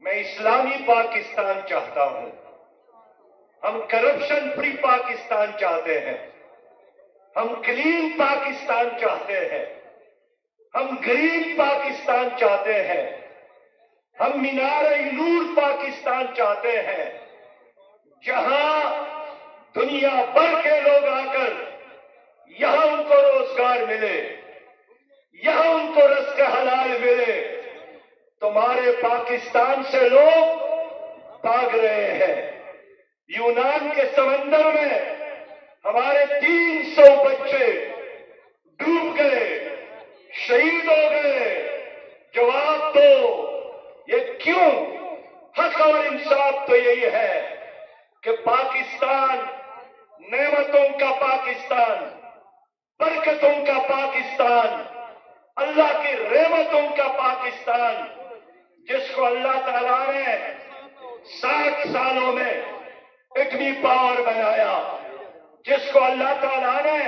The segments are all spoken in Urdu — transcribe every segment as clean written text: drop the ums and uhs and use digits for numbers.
میں اسلامی پاکستان چاہتا ہوں. ہم کرپشن فری پاکستان چاہتے ہیں. ہم کلین پاکستان چاہتے ہیں. ہم گرین پاکستان چاہتے ہیں. ہم مینار نور پاکستان چاہتے ہیں جہاں دنیا بھر کے لوگ آ کر یہاں ان کو روزگار ملے, یہاں ان کو رزق حلال ملے. تمہارے پاکستان سے لوگ بھاگ رہے ہیں. یونان کے سمندر میں ہمارے 300 بچے ڈوب گئے, شہید ہو گئے. جواب دو, یہ کیوں؟ حق اور انصاف تو یہی ہے کہ پاکستان نعمتوں کا پاکستان, برکتوں کا پاکستان, اللہ کی رحمتوں کا پاکستان, جس کو اللہ تعالیٰ نے 60 سالوں میں ایٹمی پاور بنایا, جس کو اللہ تعالیٰ نے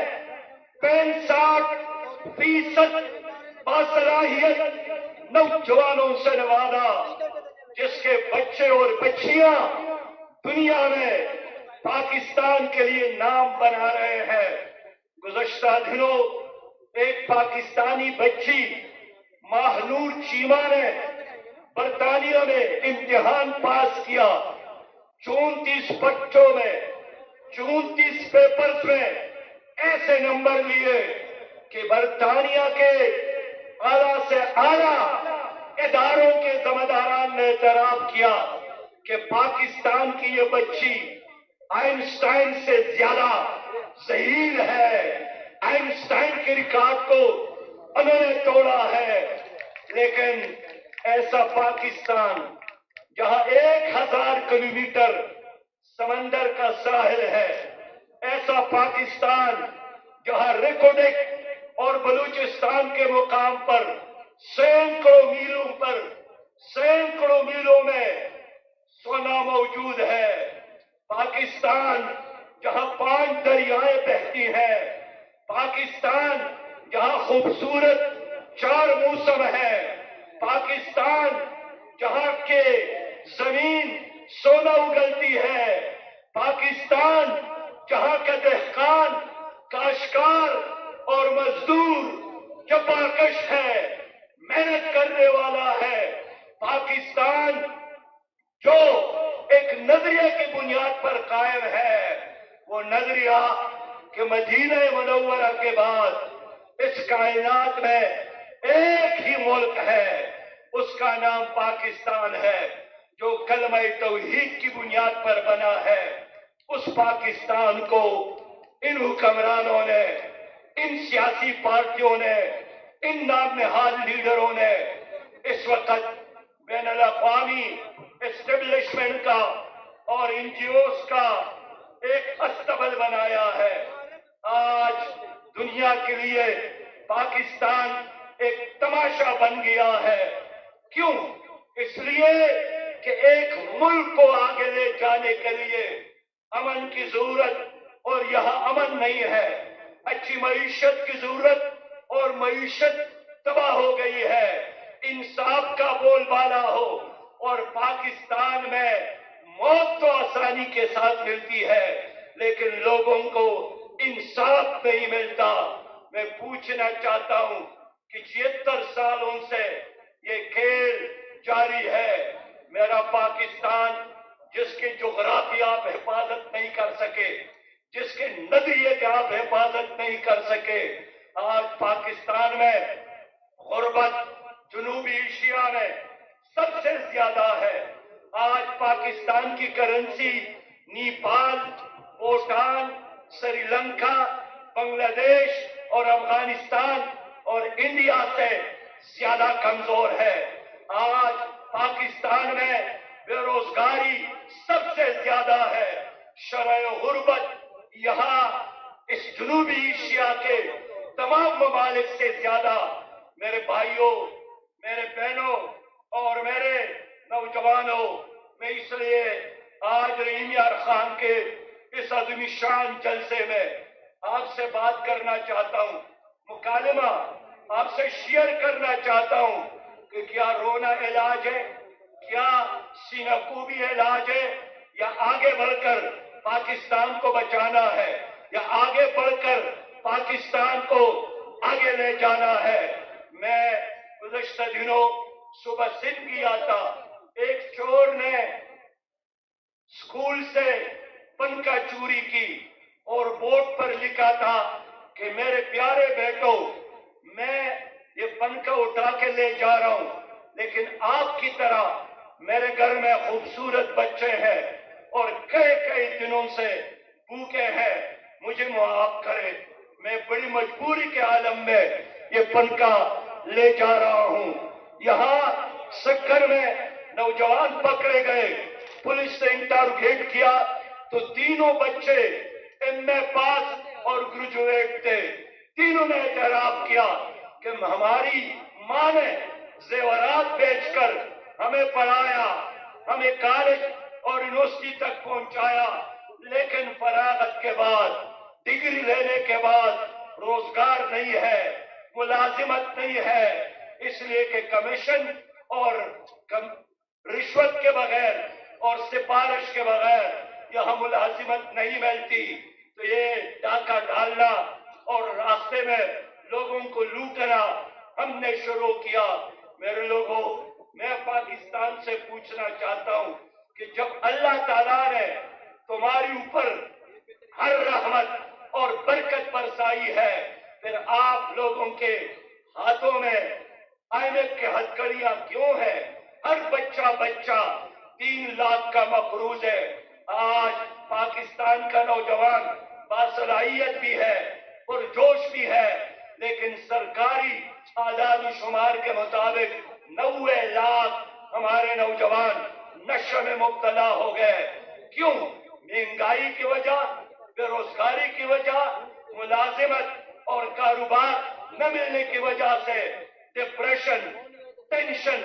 65% باصلاحیت نوجوانوں سے نوازا, جس کے بچے اور بچیاں دنیا میں پاکستان کے لیے نام بنا رہے ہیں. گزشتہ دنوں ایک پاکستانی بچی ماہنور چیمہ نے برطانیہ میں امتحان پاس کیا. 34 بچوں میں 34 پیپرز میں ایسے نمبر لیے کہ برطانیہ کے اعلیٰ سے اعلیٰ اداروں کے ذمہ داران نے اعتراف کیا کہ پاکستان کی یہ بچی آئنسٹائن سے زیادہ ذہین ہے. آئنسٹائن کے ریکارڈ کو انہوں نے توڑا ہے. لیکن ایسا پاکستان جہاں 1000 کلومیٹر سمندر کا ساحل ہے, ایسا پاکستان جہاں ریکوڈک اور بلوچستان کے مقام پر سینکڑوں میلوں میں سونا موجود ہے. پاکستان جہاں 5 دریائیں بہتی ہیں, پاکستان جہاں خوبصورت 4 موسم ہے, پاکستان جہاں کے زمین سونا اگلتی ہے, پاکستان جہاں کا دہقان کاشتکار اور مزدور جفاکش ہے, محنت کرنے والا ہے. پاکستان جو ایک نظریے کی بنیاد پر قائم ہے, وہ نظریہ کہ مدینہ منورہ کے بعد اس کائنات میں ایک ہی ملک ہے, اس کا نام پاکستان ہے, جو کلمہ توحید کی بنیاد پر بنا ہے. اس پاکستان کو ان حکمرانوں نے, ان سیاسی پارٹیوں نے, ان نام نہاد لیڈروں نے اس وقت بین الاقوامی اسٹیبلشمنٹ کا اور این جی اوز کا ایک استبل بنایا ہے. آج دنیا کے لیے پاکستان ایک تماشا بن گیا ہے. کیوں؟ اس لیے کہ ایک ملک کو آگے لے جانے کے لیے امن کی ضرورت, اور یہاں امن نہیں ہے. اچھی معیشت کی ضرورت, اور معیشت تباہ ہو گئی ہے. انصاف کا بول بالا ہو, اور پاکستان میں موت تو آسانی کے ساتھ ملتی ہے, لیکن لوگوں کو انصاف نہیں ملتا. میں پوچھنا چاہتا ہوں کہ 76 سالوں سے یہ کھیل جاری ہے. میرا پاکستان جس کے جغرافیہ آپ حفاظت نہیں کر سکے, جس کے نظریے کے آپ حفاظت نہیں کر سکے, آج پاکستان میں غربت جنوبی ایشیا میں سب سے زیادہ ہے. آج پاکستان کی کرنسی نیپال, بھوٹان, سری لنکا, بنگلہ دیش اور افغانستان اور انڈیا سے زیادہ کمزور ہے. آج پاکستان میں بے روزگاری سب سے زیادہ ہے. شرح غربت یہاں اس جنوبی ایشیا کے تمام ممالک سے زیادہ. میرے بھائیوں, میرے بہنوں اور میرے نوجوانوں, میں اس لیے آج رحیم یار خان کے اس عظیم شان جلسے میں آپ سے بات کرنا چاہتا ہوں, مکالمہ آپ سے شیئر کرنا چاہتا ہوں کہ کیا رونا علاج ہے؟ کیا سینہ کوبی علاج ہے یا آگے بڑھ کر پاکستان کو بچانا ہے یا آگے بڑھ کر پاکستان کو آگے لے جانا ہے؟ میں گزشتہ دنوں صبح سندھ گیا تھا، ایک چور نے اسکول سے پنکھا چوری کی اور بورڈ پر لکھا تھا کہ میرے پیارے بیٹوں، میں یہ پنکھا اٹھا کے لے جا رہا ہوں، لیکن آپ کی طرح میرے گھر میں خوبصورت بچے ہیں اور کئی دنوں سے بھوکے ہیں، مجھے معاف کرے، میں بڑی مجبوری کے عالم میں یہ پنکھا لے جا رہا ہوں۔ یہاں سکر میں نوجوان پکڑے گئے، پولیس نے انٹروگیٹ کیا تو تینوں بچے ایم اے پاس اور گریجویٹ تھے، تینوں نے اعتراف کیا کہ ہماری ماں نے زیورات بیچ کر ہمیں پڑھایا، ہمیں کالج اور یونیورسٹی تک پہنچایا، لیکن فراغت کے بعد، ڈگری لینے کے بعد روزگار نہیں ہے، ملازمت نہیں ہے، اس لیے کہ کمیشن اور رشوت کے بغیر اور سفارش کے بغیر یہاں ملازمت نہیں ملتی، تو یہ ڈاکہ ڈالنا اور راستے میں لوگوں کو لوٹنا ہم نے شروع کیا۔ میرے لوگوں، میں پاکستان سے پوچھنا چاہتا ہوں کہ جب اللہ تعالیٰ نے تمہاری اوپر ہر رحمت اور برکت برسائی ہے، پھر آپ لوگوں کے ہاتھوں میں IMF کے ہتھکڑیاں کیوں ہے؟ ہر بچہ 3 لاکھ کا مقروض ہے۔ آج پاکستان کا نوجوان باصلاحیت بھی ہے، پرجوش بھی ہے، لیکن سرکاری اعداد و شمار کے مطابق 90 لاکھ ہمارے نوجوان نشے میں مبتلا ہو گئے۔ کیوں؟ مہنگائی کی وجہ، بے روزگاری کی وجہ، ملازمت اور کاروبار نہ ملنے کی وجہ سے، ڈپریشن، ٹینشن،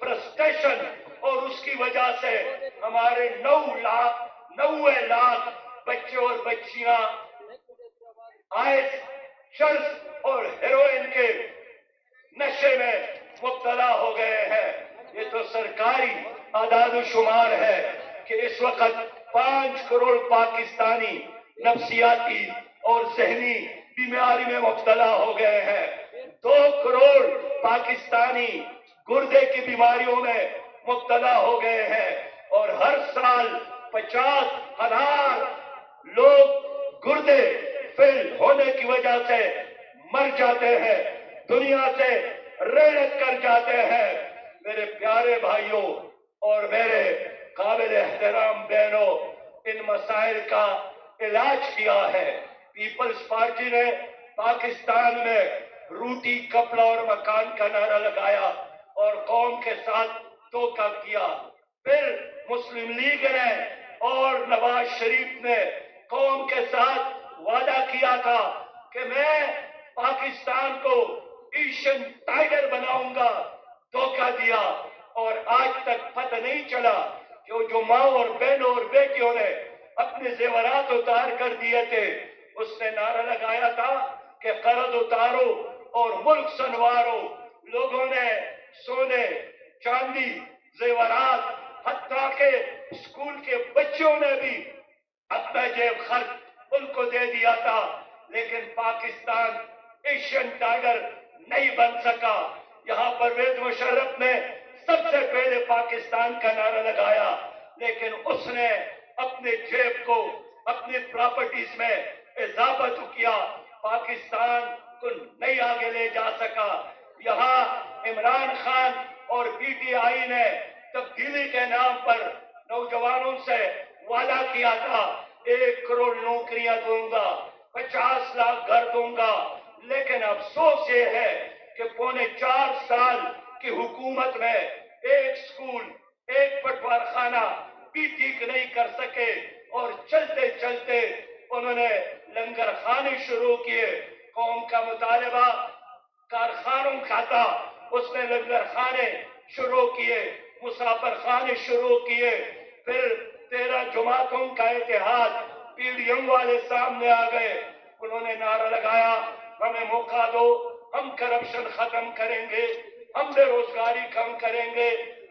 فرسٹریشن، اور اس کی وجہ سے ہمارے 90 لاکھ بچے اور بچیاں آئس، چرس اور ہیروئن کے نشے میں مبتلا ہو گئے ہیں۔ یہ تو سرکاری اعداد و شمار ہے کہ اس وقت 5 کروڑ پاکستانی نفسیاتی اور ذہنی بیماری میں مبتلا ہو گئے ہیں، 2 کروڑ پاکستانی گردے کی بیماریوں میں مبتلا ہو گئے ہیں، اور ہر سال 50,000 لوگ گردے فیل ہونے کی وجہ سے مر جاتے ہیں، دنیا سے رحلت کر جاتے ہیں۔ میرے پیارے بھائیوں اور میرے قابل احترام بہنوں، ان مسائل کا علاج کیا ہے؟ پیپلز پارٹی نے پاکستان میں روٹی، کپڑا اور مکان کا نعرہ لگایا اور قوم کے ساتھ دھوکہ کیا۔ پھر مسلم لیگ نے اور نواز شریف نے قوم کے ساتھ وعدہ کیا تھا کہ میں پاکستان کو ایشین ٹائگر بناؤں گا، دھوکہ دیا، اور آج تک پتہ نہیں چلا کہ جو ماں اور بہنوں اور بیٹیوں نے اپنے زیورات اتار کر دیے تھے، اس نے نعرہ لگایا تھا کہ قرض اتارو اور ملک سنوارو۔ لوگوں نے سونے، چاندی، زیورات، حتیٰ کہ اسکول کے بچوں نے بھی اپنا جیب خرچ ان کو دے دیا تھا، لیکن پاکستان ایشین ٹائگر نہیں بن سکا۔ یہاں پرویز مشرف نے سب سے پہلے پاکستان کا نعرہ لگایا، لیکن اس نے اپنے جیب کو اپنی پراپرٹیز میں اضافہ تو کیا، پاکستان کو نہیں آگے لے جا سکا۔ یہاں عمران خان اور PTI نے تبدیلی کے نام پر نوجوانوں سے وعدہ کیا تھا 1 کروڑ نوکریاں دوں گا، 50 لاکھ گھر دوں گا، لیکن افسوس یہ ہے کہ پونے 4 سال کی حکومت میں ایک سکول، ایک پٹوار خانہ بھی ٹھیک نہیں کر سکے، اور چلتے چلتے انہوں نے لنگر خانے شروع کیے۔ قوم کا مطالبہ کارخانوں کا تھا، اس نے لنگر خانے شروع کیے، مسافر خانے شروع کیے۔ پھر 13 جماعتوں کا اتحاد PDM والے سامنے آ گئے، انہوں نے نعرہ لگایا ہمیں موقع دو، ہم کرپشن ختم کریں گے، ہم بے روزگاری کم کریں گے،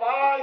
5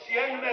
96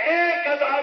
1000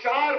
4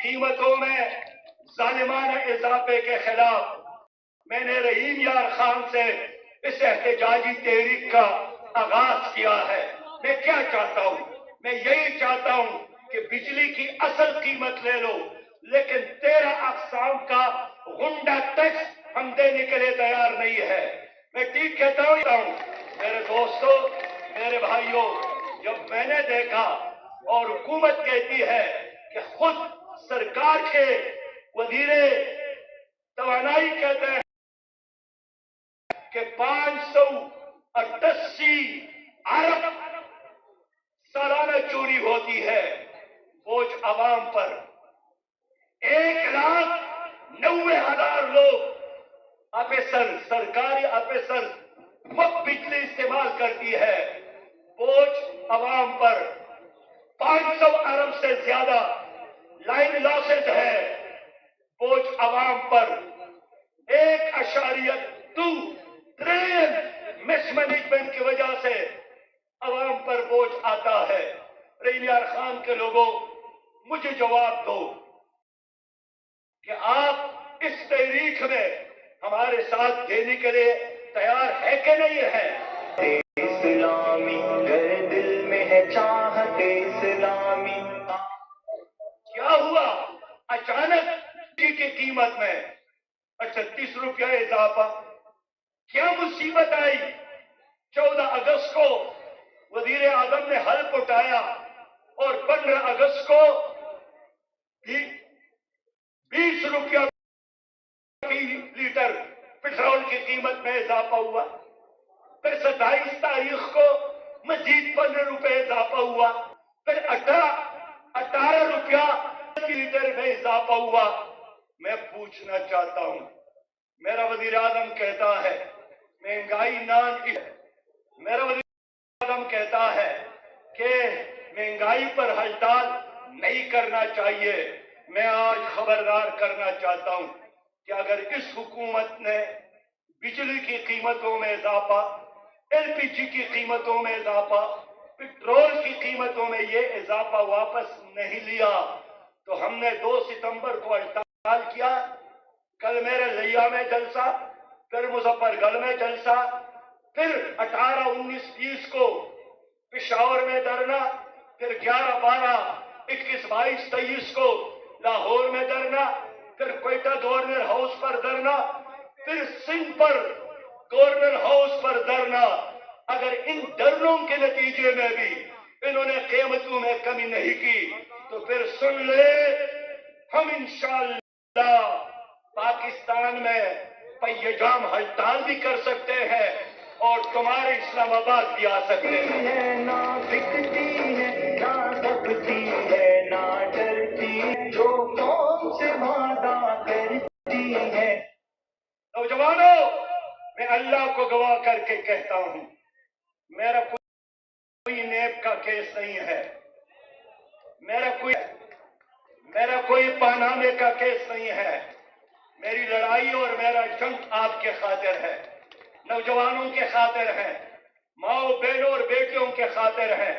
قیمتوں میں ظالمانہ اضافے کے خلاف میں نے رحیم یار خان سے اس احتجاجی تحریک کا آغاز کیا ہے۔ میں کیا چاہتا ہوں؟ میں یہی چاہتا ہوں کہ بجلی کی اصل قیمت لے لو، لیکن 13 اقسام کا غنڈہ ٹیکس ہم دینے کے لیے تیار نہیں ہے۔ میں ٹھیک کہتا ہوں میرے دوستوں، میرے بھائیوں، جب میں نے دیکھا اور حکومت کہتی ہے کہ خود سرکار کے وزیر توانائی کہتے ہیں کہ 588 ارب سالانہ چوری ہوتی ہے، بوجھ عوام پر 1,90,000 لوگ سرکاری آفیسر مفت بجلی استعمال کرتی ہے، بوجھ عوام پر 500 ارب سے زیادہ لائن لاسز ہے، بوجھ عوام پر 1.2 ٹریلین مس مینجمنٹ کی وجہ سے عوام پر بوجھ آتا ہے۔ رحیم یار خان کے لوگوں، مجھے جواب دو کہ آپ اس تحریک میں ہمارے ساتھ دینے کے لیے تیار ہے کہ نہیں ہے؟ اسلامی گر دل میں ہے چاہت اسلامی۔ کیا ہوا؟ اچانک کی قیمت میں 38 روپیہ اضافہ، کیا مصیبت آئی؟ 14 اگست کو وزیر اعظم نے حلف اٹھایا اور 15 اگست کو 20 روپیہ فی لیٹر پیٹرول کی قیمت میں اضافہ ہوا، پھر 27 تاریخ کو مزید 15 روپے اضافہ ہوا، پھر 18 روپیہ فی لیٹر میں اضافہ ہوا۔ میں پوچھنا چاہتا ہوں، میرا وزیر اعظم کہتا ہے مہنگائی میرا وزیر اعظم کہتا ہے کہ مہنگائی پر ہڑتال نہیں کرنا چاہیے۔ میں آج خبردار کرنا چاہتا ہوں کہ اگر اس حکومت نے بجلی کی قیمتوں میں اضافہ، ایل پی جی کی قیمتوں میں اضافہ، پیٹرول کی قیمتوں میں یہ اضافہ واپس نہیں لیا تو ہم نے 2 ستمبر کو ہڑتال کیا، کل میرے لیا میں جلسہ، پھر مظفر گڑھ میں جلسہ، پھر 18، 19، 20 کو پشاور میں دھرنا، پھر 11، 12، 21، 22، 23 کو لاہور میں دھرنا، پھر کوئٹہ گورنر ہاؤس پر دھرنا، پھر سندھ پر گورنر ہاؤس پر دھرنا۔ اگر ان دھرنوں کے نتیجے میں بھی انہوں نے قیمتوں میں کمی نہیں کی تو پھر سن لے، ہم انشاءاللہ پاکستان میں پہیجام ہڑتال بھی کر سکتے ہیں اور تمہارے اسلام آباد بھی آ سکتے ہیں۔ نہ بکتی ہے، نہ دبتی ہے، نہ ڈرتی ہے، جو قوم سے وعدہ کرتی ہے۔ نوجوانوں، میں اللہ کو گواہ کر کے کہتا ہوں، میرا کوئی نیب کا کیس نہیں ہے، میرا کوئی پانامے کا کیس نہیں ہے۔ میری لڑائی اور میرا جنگ آپ کے خاطر ہے، نوجوانوں کے خاطر ہے، ماؤں بہنوں اور بیٹیوں کے خاطر ہے۔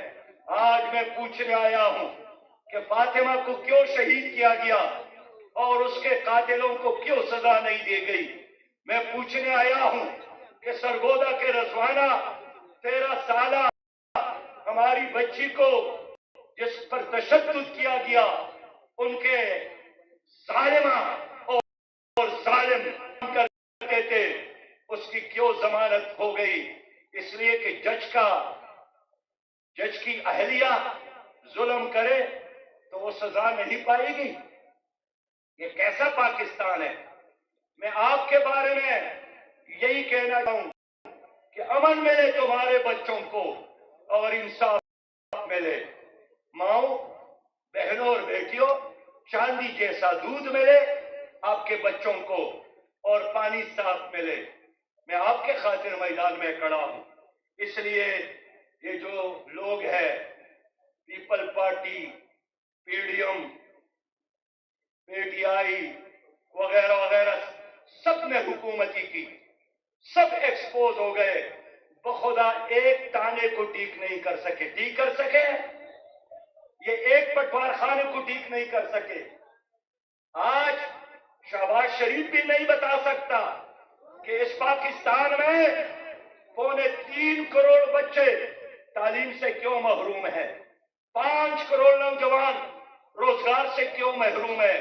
آج میں پوچھنے آیا ہوں کہ فاطمہ کو کیوں شہید کیا گیا اور اس کے قاتلوں کو کیوں سزا نہیں دی گئی؟ میں پوچھنے آیا ہوں کہ سرگودا کے رضوانہ 13 سالہ ہماری بچی کو جس پر تشدد کیا گیا، ان کے ظالمہ اور ظالم کرتے تھے، اس کی کیوں ضمانت ہو گئی؟ اس لیے کہ جج کی اہلیہ ظلم کرے تو وہ سزا نہیں پائے گی۔ یہ کیسا پاکستان ہے؟ میں آپ کے بارے میں یہی کہنا چاہوں کہ امن ملے تمہارے بچوں کو اور انصاف ملے، ماؤں بہنوں اور بیٹیوں، چاندی جیسا دودھ ملے آپ کے بچوں کو اور پانی صاف ملے۔ میں آپ کے خاطر میدان میں کھڑا ہوں۔ اس لیے یہ جو لوگ ہیں، People Party, P D M, P T I وغیرہ وغیرہ، سب نے حکومتی کی، سب ایکسپوز ہو گئے، بخدا ایک تانے کو ٹھیک نہیں کر سکے۔ ٹھیک کر سکے؟ یہ ایک پٹوار خانے کو ٹھیک نہیں کر سکے۔ آج شہباز شریف بھی نہیں بتا سکتا کہ اس پاکستان میں 3.25 کروڑ بچے تعلیم سے کیوں محروم ہیں، 5 کروڑ نوجوان روزگار سے کیوں محروم ہے،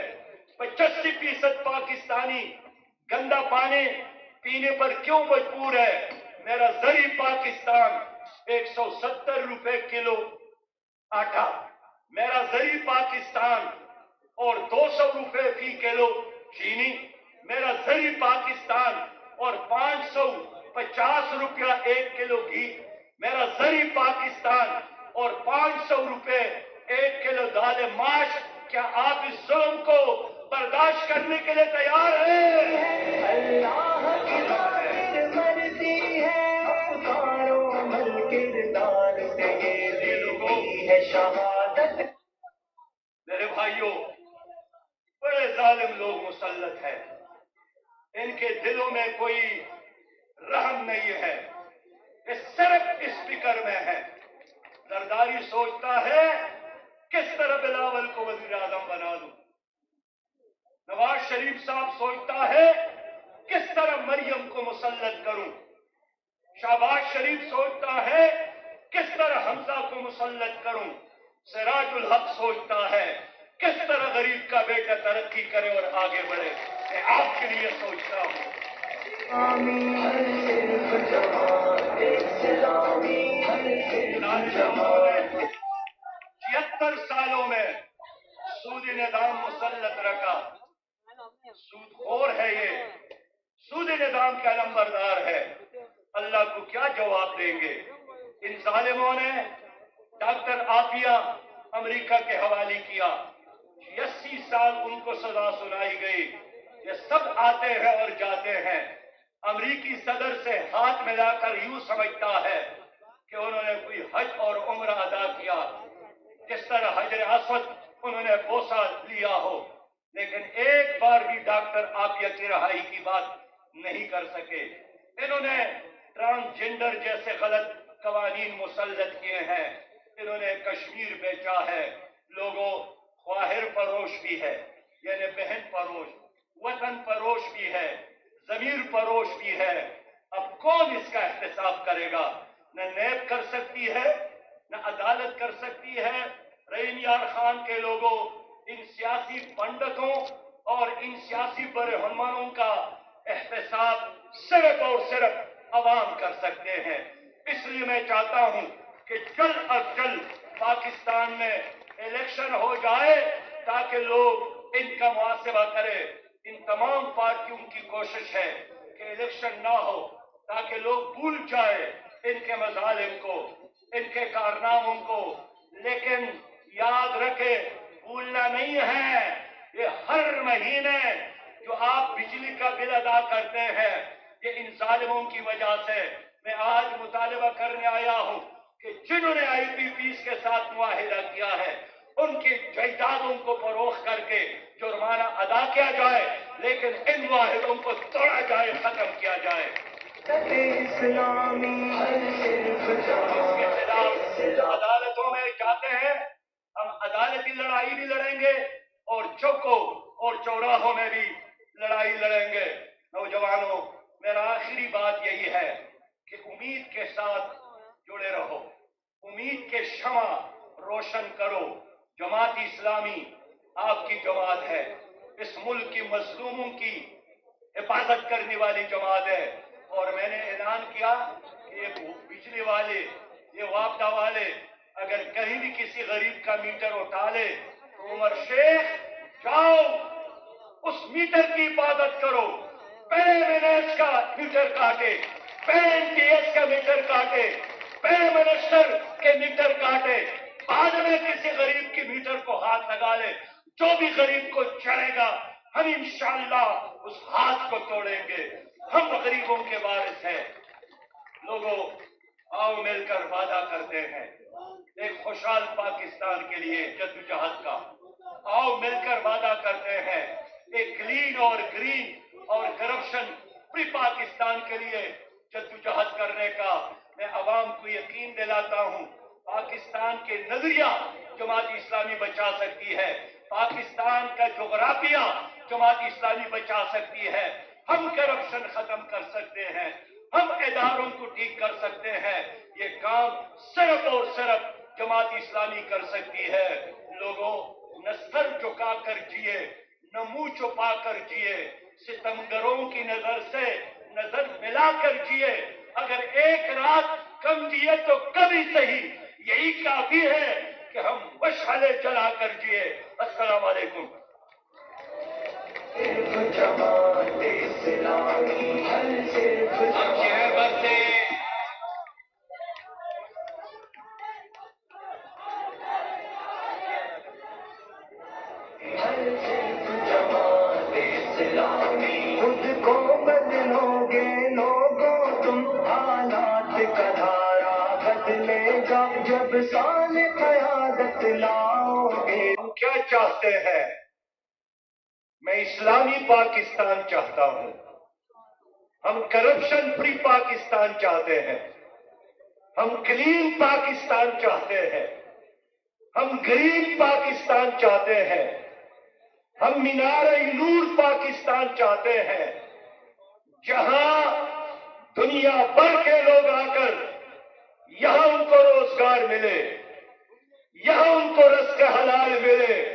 85% پاکستانی گندا پانی پینے پر کیوں مجبور ہے۔ میرا زرعی پاکستان 170 روپے کلو آٹا، میرا زرعی پاکستان اور 200 روپے فی کلو چینی، میرا زرعی پاکستان اور 550 روپیہ 1 کلو گھی، میرا زرعی پاکستان اور 500 روپے 1 کلو دال ماش۔ کیا آپ اس ظلم کو برداشت کرنے کے لیے تیار ہیں؟ اللہ کی ظاہر مرضی ہے، افکاروں مل کردار سے یہ دلتی ہے شہادت۔ میرے بھائیوں، بڑے ظالم لوگ مسلط ہیں، ان کے دلوں میں کوئی رحم نہیں ہے، یہ صرف اس فکر میں ہے۔ زرداری سوچتا ہے کس طرح بلاول کو وزیر اعظم بنا دوں، نواز شریف صاحب سوچتا ہے کس طرح مریم کو مسلط کروں، شہباز شریف سوچتا ہے کس طرح حمزہ کو مسلط کروں، سراج الحق سوچتا ہے کس طرح غریب کا بیٹا ترقی کرے اور آگے بڑھے۔ میں آپ کے لیے سوچتا ہوں۔ آمین صرف جوان ایک سلامی جماعت۔ 76 سالوں میں سودی نظام مسلط رکھا، سود خور ہے، یہ سودی نظام کا نمبردار ہے۔ اللہ کو کیا جواب دیں گے؟ ان ظالموں نے ڈاکٹر عافیہ امریکہ کے حوالے کیا، 80 سال ان کو سزا سنائی گئی۔ یہ سب آتے ہیں اور جاتے ہیں، امریکی صدر سے ہاتھ ملا کر یوں سمجھتا ہے کہ انہوں نے کوئی حج اور عمرہ ادا کیا، جس طرح حجر اسود انہوں نے بوسہ لیا ہو، لیکن ایک بار بھی ڈاکٹر عافیہ کی رہائی کی بات نہیں کر سکے۔ انہوں نے ٹرانسجنڈر جیسے غلط قوانین مسلط کیے ہیں، انہوں نے کشمیر بیچا ہے۔ لوگوں، خواہر فروش بھی ہے، یعنی بہن فروش، وطن فروش بھی ہے، ضمیر فروش بھی ہے۔ اب کون اس کا احتساب کرے گا؟ نہ نیب کر سکتی ہے، نہ عدالت کر سکتی ہے۔ رحیم یار خان کے لوگوں، ان سیاسی پنڈتوں اور ان سیاسی برہمنوں کا احتساب صرف اور صرف عوام کر سکتے ہیں۔ اس لیے میں چاہتا ہوں کہ جلد از جلد پاکستان میں الیکشن ہو جائے تاکہ لوگ ان کا محاسبہ کریں۔ ان تمام پارٹیوں کی کوشش ہے کہ الیکشن نہ ہو تاکہ لوگ بھول جائے ان کے مظالم کو، ان کے کارناموں کو، لیکن یاد رکھے بھولنا نہیں ہے۔ یہ ہر مہینے جو آپ بجلی کا بل ادا کرتے ہیں، یہ ان ظالموں کی وجہ سے۔ میں آج مطالبہ کرنے آیا ہوں کہ جنہوں نے آئی پی پیز کے ساتھ معاہدہ کیا ہے، ان کی جائیدادوں کو فروخت کر کے جرمانہ ادا کیا جائے، لیکن ان معاہدوں کو توڑا جائے، ختم کیا جائے۔ اسلامی صرف اس کے خلاف عدالتوں میں جاتے ہیں، ہم عدالتی لڑائی بھی لڑیں گے اور چوکوں اور چوراہوں میں بھی لڑائی لڑیں گے۔ نوجوانوں، میرا آخری بات یہی ہے کہ امید کے ساتھ جڑے رہو، امید کے شمع روشن کرو۔ جماعت اسلامی آپ کی جماعت ہے، اس ملک کی مظلوموں کی حفاظت کرنے والی جماعت ہے، اور میں نے اعلان کیا کہ یہ بجلی والے، یہ وابدہ والے اگر کہیں بھی کسی غریب کا میٹر اٹھا لے تو عمر شیخ جاؤ اس میٹر کی حفاظت کرو، PMNS کا میٹر کاٹے، PNTS کا میٹر کاٹے، پیم منسٹر کے میٹر کاٹے، بعد میں کسی غریب کی میٹر کو ہاتھ لگا لے، جو بھی غریب کو چڑھے گا ہم انشاءاللہ اس ہاتھ کو توڑیں گے۔ ہم غریبوں کے وارث ہیں۔ لوگوں، آؤ مل کر وعدہ کرتے ہیں ایک خوشحال پاکستان کے لیے جدوجہد کا۔ آؤ مل کر وعدہ کرتے ہیں ایک کلین اور گرین اور کرپشن فری پاکستان کے لیے جدوجہد کرنے کا۔ میں عوام کو یقین دلاتا ہوں پاکستان کے نظریہ جماعت اسلامی بچا سکتی ہے، پاکستان کا جغرافیہ جماعت اسلامی بچا سکتی ہے۔ ہم کرپشن ختم کر سکتے ہیں، ہم اداروں کو ٹھیک کر سکتے ہیں۔ یہ کام صرف اور صرف جماعت اسلامی کر سکتی ہے۔ لوگوں، نہ سر جھکا کر جیے، نہ منہ چھپا کر جیے، ستمگروں کی نظر سے نظر ملا کر جیے۔ اگر ایک رات کم جیے تو کبھی صحیح، یہی کافی ہے کہ ہم مشعلیں جلا کر جیے۔ السلام علیکم۔ صرف جماعت اسلامی ہر صرف چیئر بنتے ہر صرف جماعت اسلامی۔ خود کو بدلو گے لوگوں تم، حالات کا دھارا بدلے گا جب سال قیادت لاؤ گے۔ ہم کیا چاہتے ہیں؟ میں اسلامی پاکستان چاہتا ہوں، ہم کرپشن فری پاکستان چاہتے ہیں، ہم کلین پاکستان چاہتے ہیں، ہم گرین پاکستان چاہتے ہیں، ہم مینار نور پاکستان چاہتے ہیں، جہاں دنیا بھر کے لوگ آ کر یہاں ان کو روزگار ملے، یہاں ان کو رزق حلال ملے،